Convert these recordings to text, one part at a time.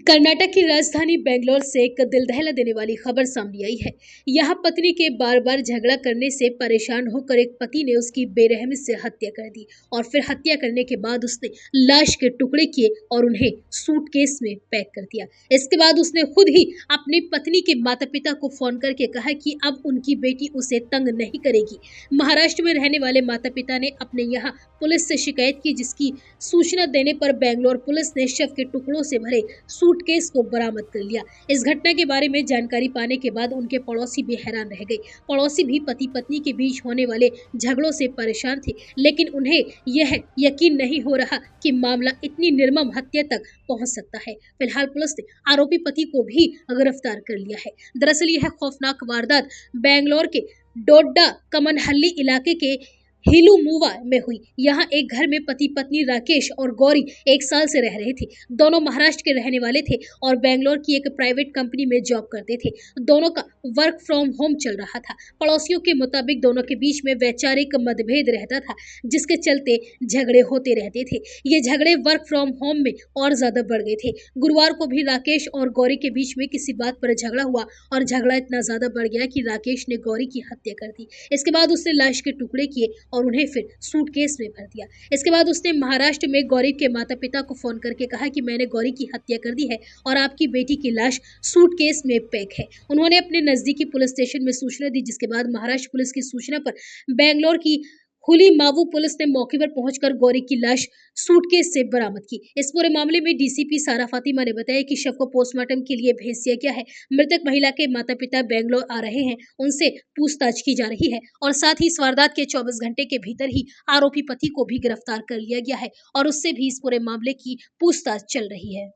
कर्नाटक की राजधानी बेंगलोर से एक दिल दहला देने वाली खबर सामने आई है। यहाँ पत्नी के बार बार झगड़ा करने से परेशान होकर एक पति ने उसकी बेरहमी से हत्या कर दी और फिर हत्या करने के बाद उसने लाश के टुकड़े किए और उन्हें सूटकेस में पैक कर दिया। इसके बाद उसने खुद ही अपनी पत्नी के माता पिता को फोन करके कहा कि अब उनकी बेटी उसे तंग नहीं करेगी। महाराष्ट्र में रहने वाले माता पिता ने अपने यहाँ पुलिस से शिकायत की, जिसकी सूचना देने पर बेंगलोर पुलिस ने शव के टुकड़ों से भरे सूटकेस को बरामद कर लिया। इस घटना के बारे में जानकारी पाने के बाद उनके पड़ोसी भी हैरान रह गए। पड़ोसी भी पति पत्नी के बीच होने वाले झगड़ों से परेशान थे, लेकिन उन्हें यह यकीन नहीं हो रहा कि मामला इतनी निर्मम हत्या तक पहुंच सकता है। फिलहाल पुलिस ने आरोपी पति को भी गिरफ्तार कर लिया है। दरअसल यह खौफनाक वारदात बेंगलोर के डोड्डा कमनहल्ली इलाके के हिलूमुवा में हुई। यहाँ एक घर में पति पत्नी राकेश और गौरी 1 साल से रह रहे थे। दोनों महाराष्ट्र के रहने वाले थे और बेंगलोर की एक प्राइवेट कंपनी में जॉब करते थे। दोनों का वर्क फ्रॉम होम चल रहा था। पड़ोसियों के मुताबिक दोनों के बीच में वैचारिक मतभेद रहता था, जिसके चलते झगड़े होते रहते थे। ये झगड़े वर्क फ्रॉम होम में और ज्यादा बढ़ गए थे। गुरुवार को भी राकेश और गौरी के बीच में किसी बात पर झगड़ा हुआ और झगड़ा इतना ज्यादा बढ़ गया कि राकेश ने गौरी की हत्या कर दी। इसके बाद उसने लाश के टुकड़े किए और उन्हें फिर सूटकेस में भर दिया। इसके बाद उसने महाराष्ट्र में गौरी के माता पिता को फोन करके कहा कि मैंने गौरी की हत्या कर दी है और आपकी बेटी की लाश सूटकेस में पैक है। उन्होंने अपने नजदीकी पुलिस स्टेशन में सूचना दी, जिसके बाद महाराष्ट्र पुलिस की सूचना पर बेंगलोर की हुलीमावू पुलिस ने मौके पर पहुंचकर गौरी की लाश सूटकेस से बरामद की। इस पूरे मामले में डीसीपी सारा फातिमा ने बताया कि शव को पोस्टमार्टम के लिए भेज दिया गया है। मृतक महिला के माता पिता बेंगलोर आ रहे हैं, उनसे पूछताछ की जा रही है और साथ ही इस वारदात के 24 घंटे के भीतर ही आरोपी पति को भी गिरफ्तार कर लिया गया है और उससे भी इस पूरे मामले की पूछताछ चल रही है।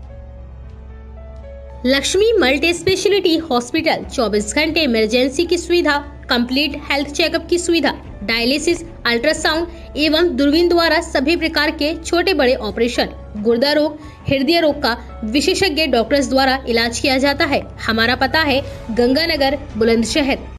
लक्ष्मी मल्टी स्पेशलिटी हॉस्पिटल 24 घंटे इमरजेंसी की सुविधा, कंप्लीट हेल्थ चेकअप की सुविधा, डायलिसिस, अल्ट्रासाउंड एवं दूरबीन द्वारा सभी प्रकार के छोटे बड़े ऑपरेशन, गुर्दा रोग, हृदय रोग का विशेषज्ञ डॉक्टर्स द्वारा इलाज किया जाता है। हमारा पता है गंगानगर, बुलंदशहर।